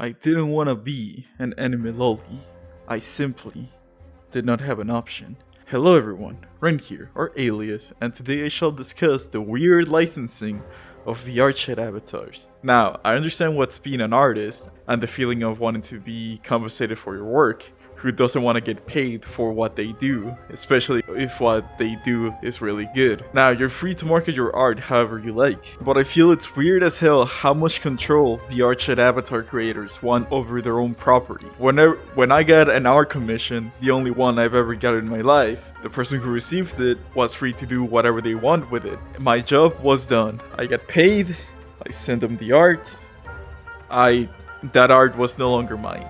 I didn't want to be an anime loli. I simply did not have an option. Hello everyone, Ren here, or Alias, and today I shall discuss the weird licensing of VrChat avatars. Now, I understand what's being an artist, and the feeling of wanting to be compensated for your work. Who doesn't want to get paid for what they do, especially if what they do is really good. Now, you're free to market your art however you like, but I feel it's weird as hell how much control VrChat avatar creators want over their own property. When I got an art commission, the only one I've ever got in my life, the person who received it was free to do whatever they want with it. My job was done. I got paid, I sent them the art, that art was no longer mine.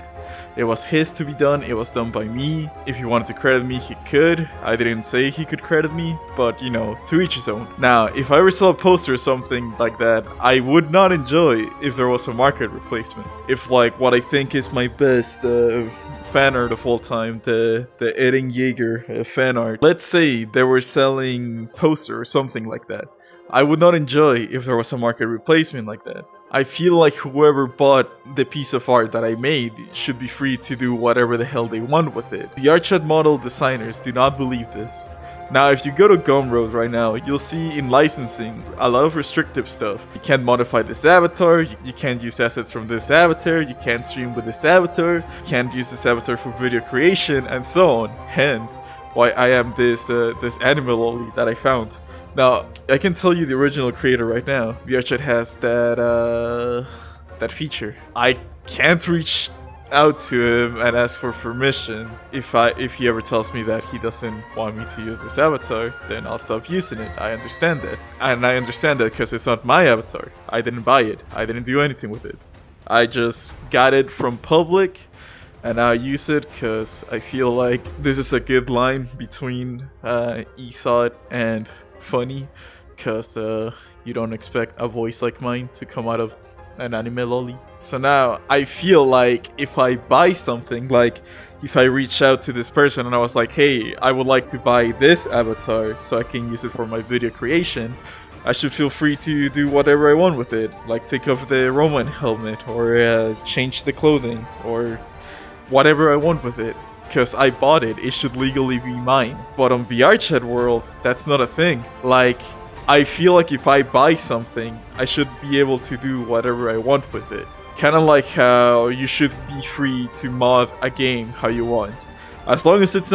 It was his to be done, it was done by me. If he wanted to credit me, he could. I didn't say he could credit me, but you know, to each his own. Now, if I ever saw a poster or something like that, I would not enjoy if there was a market replacement. If like what I think is my best fan art of all time, the Eren Yeager fan art. Let's say they were selling poster or something like that. I would not enjoy if there was a market replacement like that. I feel like whoever bought the piece of art that I made should be free to do whatever the hell they want with it. The VrChat model designers do not believe this. Now, if you go to Gumroad right now, you'll see in licensing a lot of restrictive stuff. You can't modify this avatar, you can't use assets from this avatar, you can't stream with this avatar, you can't use this avatar for video creation, and so on. Hence, why I am this anime loli that I found. Now, I can tell you the original creator right now. VrChat has that feature. I can't reach out to him and ask for permission. If he ever tells me that he doesn't want me to use this avatar, then I'll stop using it. I understand that. And I understand that because it's not my avatar. I didn't buy it. I didn't do anything with it. I just got it from public, and I use it because I feel like this is a good line between e-thought and funny, because you don't expect a voice like mine to come out of an anime loli. So now I feel like if I buy something, like if I reach out to this person and I was like, hey, I would like to buy this avatar so I can use it for my video creation, I should feel free to do whatever I want with it, like take off the Roman helmet or change the clothing or whatever I want with it. Because I bought it, it should legally be mine. But on VrChat world, that's not a thing. Like, I feel like if I buy something, I should be able to do whatever I want with it. Kinda like how you should be free to mod a game how you want. As long as it's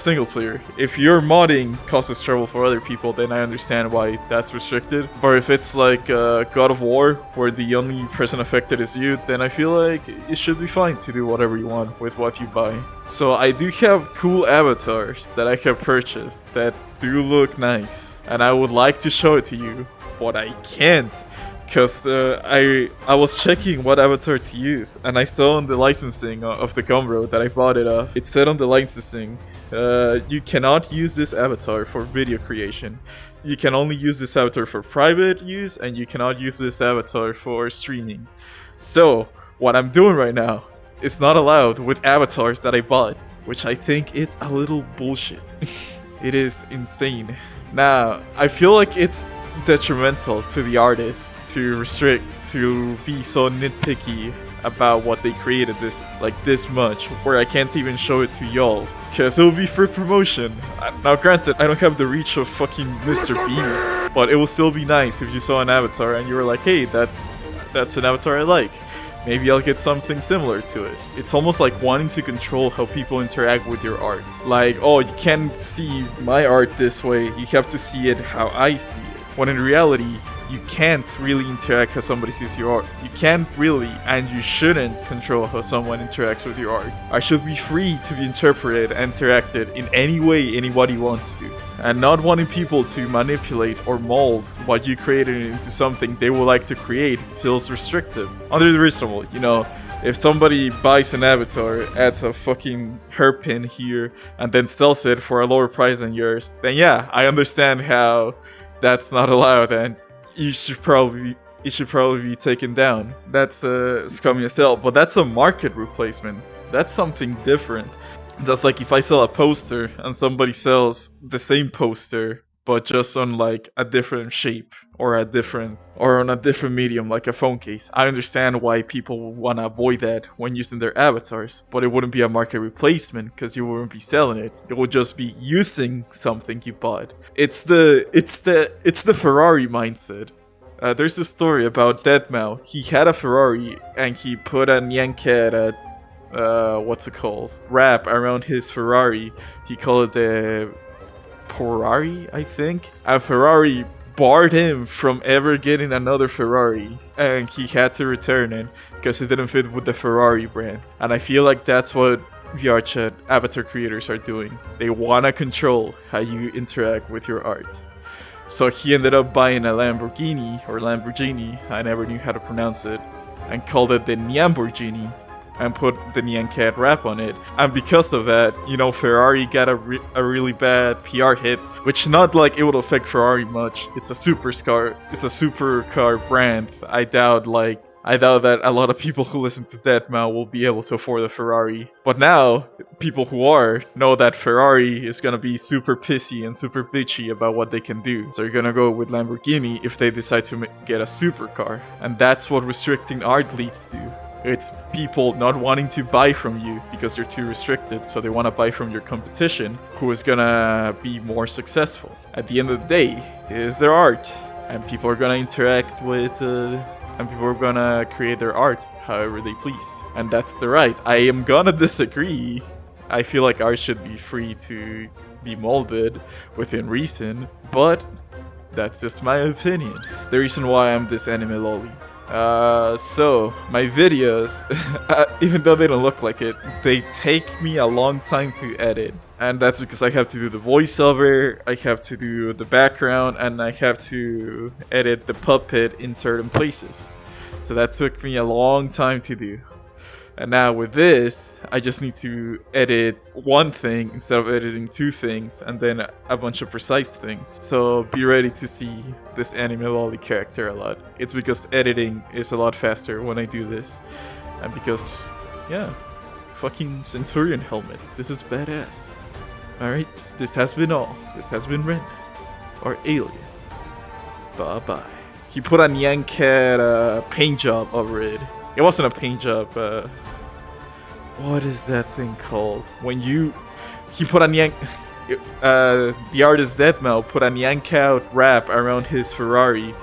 single player. If your modding causes trouble for other people, then I understand why that's restricted. But if it's like God of War, where the only person affected is you, then I feel like it should be fine to do whatever you want with what you buy. So I do have cool avatars that I have purchased that do look nice, and I would like to show it to you, but I can't. Because I was checking what avatar to use, and I saw on the licensing of the Gumroad that I bought it off. It said on the licensing, you cannot use this avatar for video creation. You can only use this avatar for private use, and you cannot use this avatar for streaming. So, what I'm doing right now is not allowed with avatars that I bought, which I think it's a little bullshit. It is insane. Now, I feel like it's detrimental to the artist to be so nitpicky about what they created this much, where I can't even show it to y'all because it will be for promotion. Now granted, I don't have the reach of fucking Mr. Beast, but it will still be nice if you saw an avatar and you were like, hey, that's an avatar I like. Maybe I'll get something similar to it. It's almost like wanting to control how people interact with your art. Like, oh, you can't see my art this way, you have to see it how I see it. When in reality, you can't really interact how somebody sees your art. You can't really, and you shouldn't control how someone interacts with your art. I should be free to be interpreted and interacted in any way anybody wants to. And not wanting people to manipulate or mold what you created into something they would like to create feels restrictive. Under the reasonable, you know, if somebody buys an avatar, adds a fucking hairpin here, and then sells it for a lower price than yours, then yeah, I understand how that's not allowed, and it should probably be taken down. That's scummy as hell, but that's a market replacement. That's something different. That's like if I sell a poster and somebody sells the same poster but just on like a different shape or on a different medium like a phone case. I understand why people want to avoid that when using their avatars, but it wouldn't be a market replacement because you wouldn't be selling it. It would just be using something you bought. It's the Ferrari mindset. There's a story about deadmau5. He had a Ferrari and he put a Nyanket what's it called? Wrap around his Ferrari. He called it the Porari, I think. And Ferrari barred him from ever getting another Ferrari, and he had to return it because it didn't fit with the Ferrari brand. And I feel like that's what VrChat avatar creators are doing. They wanna control how you interact with your art. So he ended up buying a Lamborghini, I never knew how to pronounce it, and called it the Nyamborghini, and put the Nyan Cat wrap on it. And because of that, you know, Ferrari got a really bad PR hit, which not like it would affect Ferrari much. It's a supercar brand. I doubt that a lot of people who listen to deadmau5 will be able to afford a Ferrari. But now, people who are know that Ferrari is gonna be super pissy and super bitchy about what they can do. So you're gonna go with Lamborghini if they decide to get a supercar. And that's what restricting art leads to. It's people not wanting to buy from you because you're too restricted, so they want to buy from your competition, who is gonna be more successful. At the end of the day, it is their art, and people are gonna interact with and people are gonna create their art however they please. And that's the right. I am gonna disagree. I feel like art should be free to be molded within reason, but that's just my opinion. The reason why I'm this anime loli. So my videos, even though they don't look like it, they take me a long time to edit. And that's because I have to do the voiceover, I have to do the background, and I have to edit the puppet in certain places. So that took me a long time to do. And now with this, I just need to edit one thing instead of editing two things, and then a bunch of precise things. So be ready to see this anime loli character a lot. It's because editing is a lot faster when I do this. And because, yeah, fucking Centurion helmet. This is badass. Alright, this has been all. This has been Ren. Or Alias. Bye bye. He put a Nyanket paint job over it. It wasn't a paint job, what is that thing called? When he put a the artist deadmau5 put a Nyanket wrap around his Ferrari